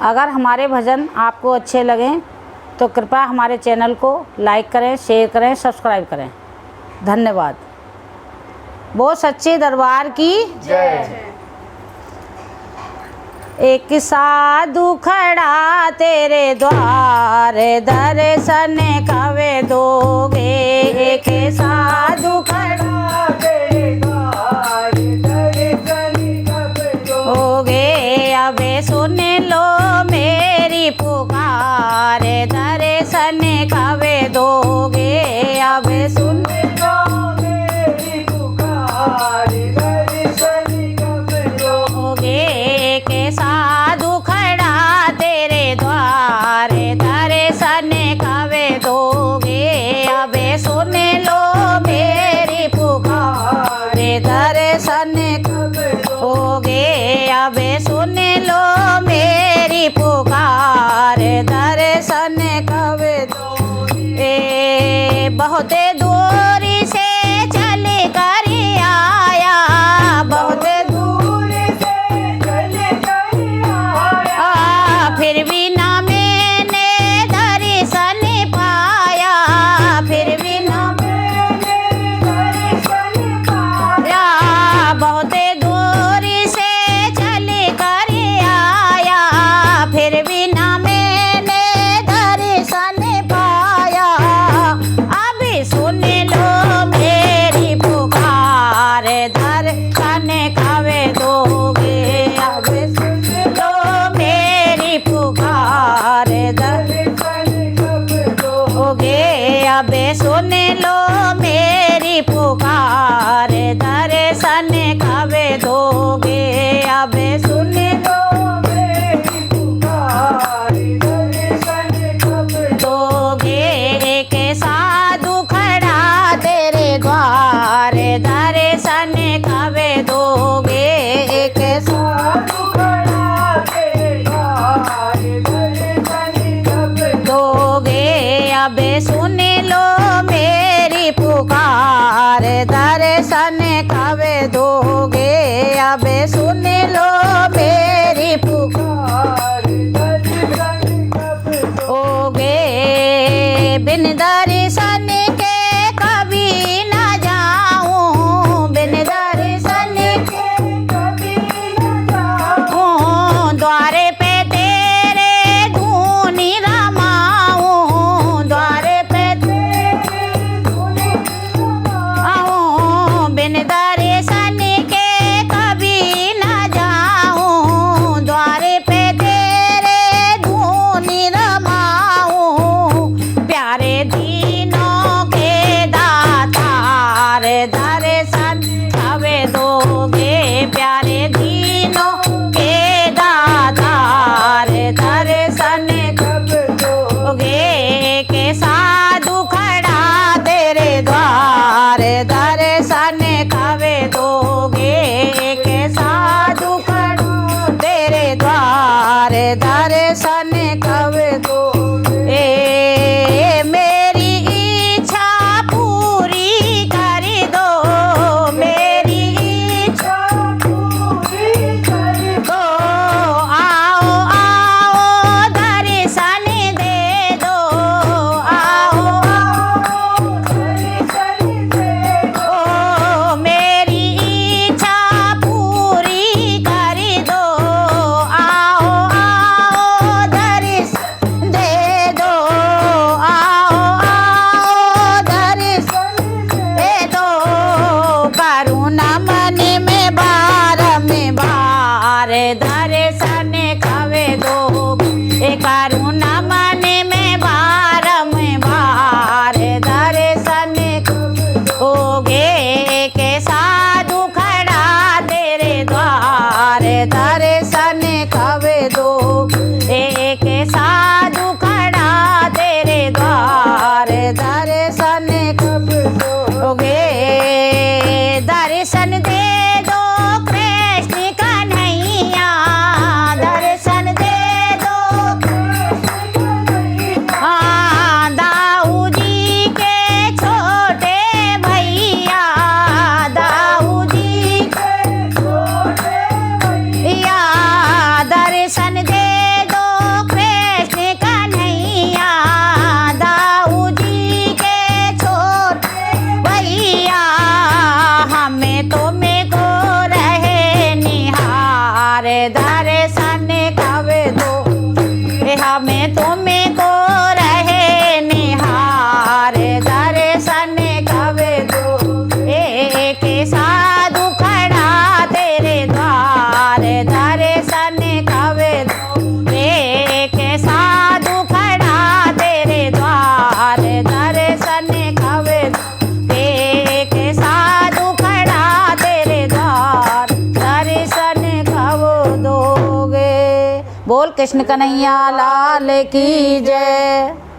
अगर हमारे भजन आपको अच्छे लगें तो कृपया हमारे चैनल को लाइक करें, शेयर करें, सब्सक्राइब करें। धन्यवाद। वो सच्चे दरबार की जय। एक साधु खड़ा तेरे द्वार, दर्शन कवे दोगे। एक साधु खड़ा तेरे द्वार, दर्शन कब दोगे। अबे सुन लो मेरी पुकार, दर्शन कवे दोगे। अबे सुन लो मेरी पुकार, दर्शन कब दोगे। के साधु खड़ा तेरे द्वार, दर्शन कवे दोगे। अबे सुन लो मेरी पुकार, दर्शन कब दोगे। अबे सुन लो मेरी पुकार, दर्शन कवे दोगे। बहुत दूरी से चल कर आया, बहुत दूर से चल कर आया, फिर भी ना मैंने दर्शन पाया, फिर भी ना मैंने दर्शन पाया। बहुत दूरी से चल कर आया, फिर भी ना मैंने दर्शन पाया। अब सुन लो मेरी पुकार, दर्शन कवे दोगे। अब सुन लो मेरी पुकार, दर्शन कब दोगे। अब सुन लो मेरी पुकार, दर्शन कवे दोगे। अब सुन लो मेरी पुकार, दर्शन कब दोगे। के साधु खड़ा तेरे द्वार, दर्शन कवे दोगे। के साधु खड़ा तेरे द्वार, दर्शन कब दोगे। अब सुन लो मेरी पुकार, दर्शन कवे दोगे। अब सुन लो मेरी पुकार, दर्शन कब दोगे। बिन दर्शन के कभी न जाऊं, बिन दर्शन के कभी न जाऊं, द्वारे पे तेरे धूनी रमाऊं, द्वारे पे आऊं। बिन दर्शन के कभी न जाऊं, द्वारे पे तेरे धूनी रमाऊं। प्यारे दीनों के दातार, दर्शन कवे दोगे। प्यारे दीनों के दातार, दर्शन कब दोगे। के साधु खड़ा तेरे द्वार, दर्शन कवे दोगे। के साधु खड़ा तेरे द्वार, दर्शन कवे दोगे। मेरी इच्छा पूरी कर दो, मेरी इच्छा पूरी कर दो। आओ आओ दर्शन दे दो, आओ आओ कृष्ण कन्हैया लाल की जय।